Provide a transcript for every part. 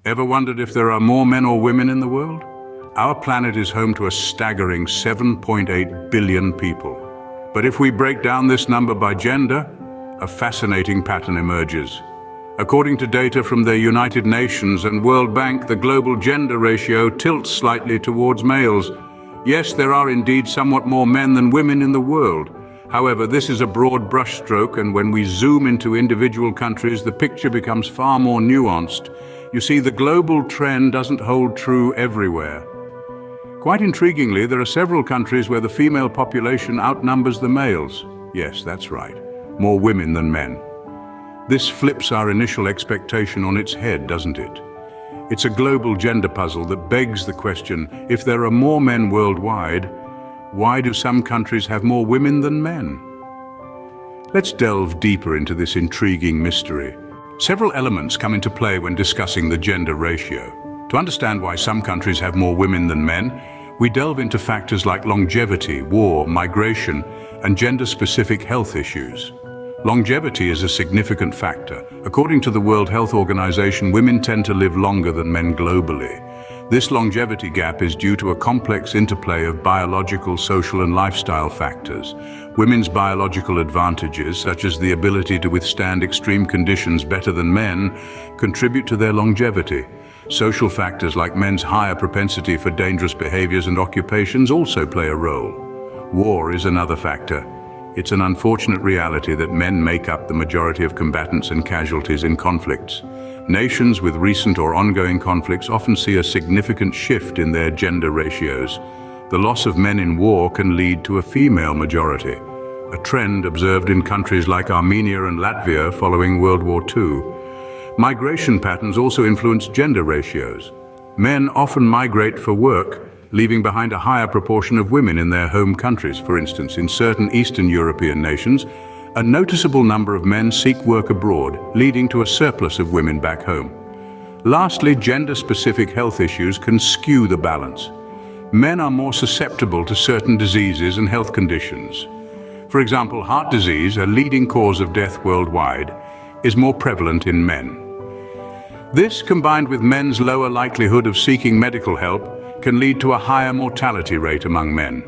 Ever wondered if there are more men or women in the world? Our planet is home to a staggering 7.8 billion people. But if we break down this number by gender, a fascinating pattern emerges. According to data from the United Nations and World Bank, the global gender ratio tilts slightly towards males. Yes, there are indeed somewhat more men than women in the world. However, this is a broad brushstroke, and when we zoom into individual countries, the picture becomes far more nuanced. You see, the global trend doesn't hold true everywhere. Quite intriguingly, there are several countries where the female population outnumbers the males. Yes, that's right, more women than men. This flips our initial expectation on its head, doesn't it? It's a global gender puzzle that begs the question, if there are more men worldwide, why do some countries have more women than men? Let's delve deeper into this intriguing mystery. Several elements come into play when discussing the gender ratio. To understand why some countries have more women than men, we delve into factors like longevity, war, migration, and gender-specific health issues. Longevity is a significant factor. According to the World Health Organization, women tend to live longer than men globally. This longevity gap is due to a complex interplay of biological, social, and lifestyle factors. Women's biological advantages, such as the ability to withstand extreme conditions better than men, contribute to their longevity. Social factors like men's higher propensity for dangerous behaviors and occupations also play a role. War is another factor. It's an unfortunate reality that men make up the majority of combatants and casualties in conflicts. Nations with recent or ongoing conflicts often see a significant shift in their gender ratios. The loss of men in war can lead to a female majority, a trend observed in countries like Armenia and Latvia following World War II. Migration patterns also influence gender ratios. Men often migrate for work, leaving behind a higher proportion of women in their home countries. For instance, in certain Eastern European nations, a noticeable number of men seek work abroad, leading to a surplus of women back home. Lastly, gender-specific health issues can skew the balance. Men are more susceptible to certain diseases and health conditions. For example, heart disease, a leading cause of death worldwide, is more prevalent in men. This, combined with men's lower likelihood of seeking medical help, can lead to a higher mortality rate among men.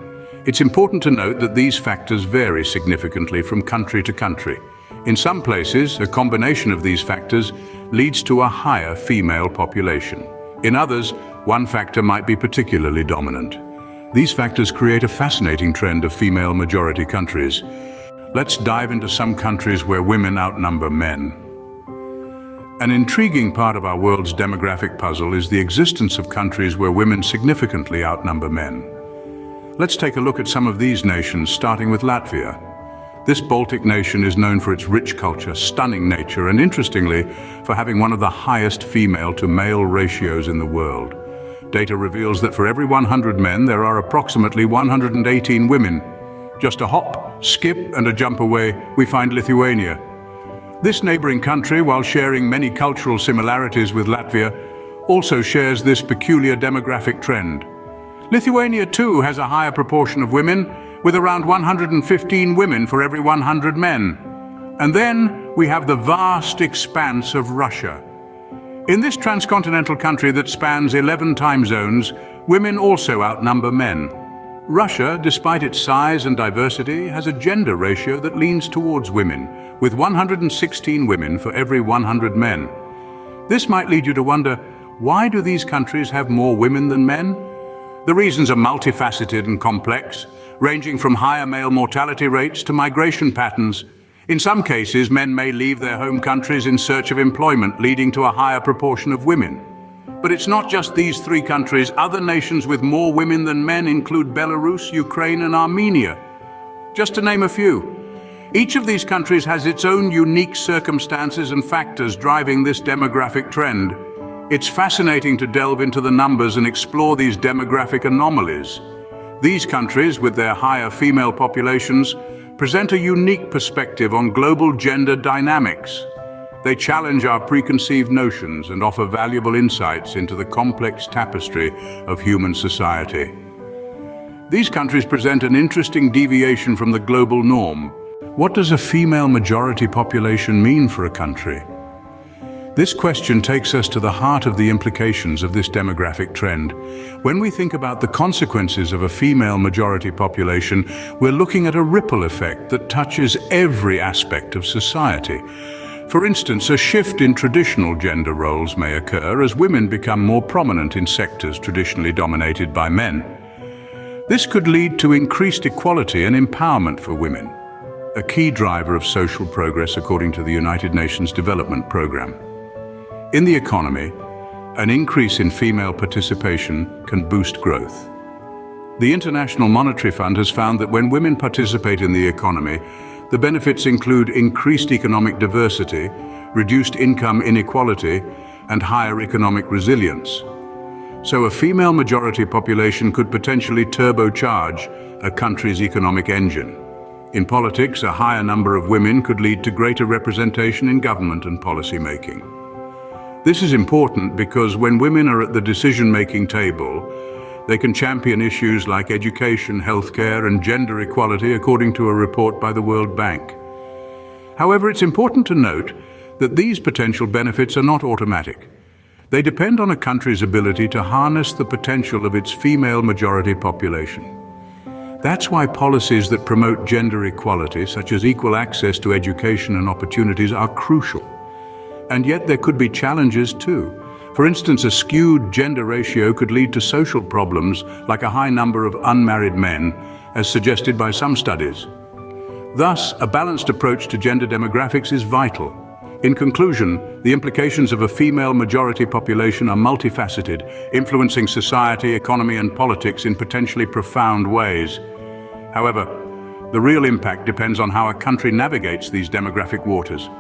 It's important to note that these factors vary significantly from country to country. In some places, a combination of these factors leads to a higher female population. In others, one factor might be particularly dominant. These factors create a fascinating trend of female majority countries. Let's dive into some countries where women outnumber men. An intriguing part of our world's demographic puzzle is the existence of countries where women significantly outnumber men. Let's take a look at some of these nations, starting with Latvia. This Baltic nation is known for its rich culture, stunning nature, and interestingly, for having one of the highest female-to-male ratios in the world. Data reveals that for every 100 men, there are approximately 118 women. Just a hop, skip, and a jump away, we find Lithuania. This neighboring country, while sharing many cultural similarities with Latvia, also shares this peculiar demographic trend. Lithuania too has a higher proportion of women, with around 115 women for every 100 men. And then we have the vast expanse of Russia. In this transcontinental country that spans 11 time zones, women also outnumber men. Russia, despite its size and diversity, has a gender ratio that leans towards women, with 116 women for every 100 men. This might lead you to wonder, why do these countries have more women than men? The reasons are multifaceted and complex, ranging from higher male mortality rates to migration patterns. In some cases, men may leave their home countries in search of employment, leading to a higher proportion of women. But it's not just these three countries. Other nations with more women than men include Belarus, Ukraine, and Armenia, just to name a few. Each of these countries has its own unique circumstances and factors driving this demographic trend. It's fascinating to delve into the numbers and explore these demographic anomalies. These countries, with their higher female populations, present a unique perspective on global gender dynamics. They challenge our preconceived notions and offer valuable insights into the complex tapestry of human society. These countries present an interesting deviation from the global norm. What does a female majority population mean for a country? This question takes us to the heart of the implications of this demographic trend. When we think about the consequences of a female majority population, we're looking at a ripple effect that touches every aspect of society. For instance, a shift in traditional gender roles may occur as women become more prominent in sectors traditionally dominated by men. This could lead to increased equality and empowerment for women, a key driver of social progress according to the United Nations Development Programme. In the economy, an increase in female participation can boost growth. The International Monetary Fund has found that when women participate in the economy, the benefits include increased economic diversity, reduced income inequality, and higher economic resilience. So a female majority population could potentially turbocharge a country's economic engine. In politics, a higher number of women could lead to greater representation in government and policy making. This is important because when women are at the decision-making table, they can champion issues like education, healthcare, and gender equality, according to a report by the World Bank. However, it's important to note that these potential benefits are not automatic. They depend on a country's ability to harness the potential of its female majority population. That's why policies that promote gender equality, such as equal access to education and opportunities, are crucial. And yet there could be challenges too. For instance, a skewed gender ratio could lead to social problems like a high number of unmarried men, as suggested by some studies. Thus, a balanced approach to gender demographics is vital. In conclusion, the implications of a female majority population are multifaceted, influencing society, economy, and politics in potentially profound ways. However, the real impact depends on how a country navigates these demographic waters.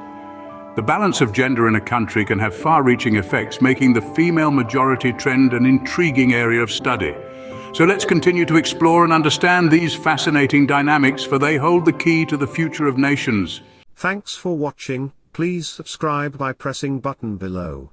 The balance of gender in a country can have far-reaching effects, making the female majority trend an intriguing area of study. So let's continue to explore and understand these fascinating dynamics, for they hold the key to the future of nations. Thanks for watching. Please subscribe by pressing button below.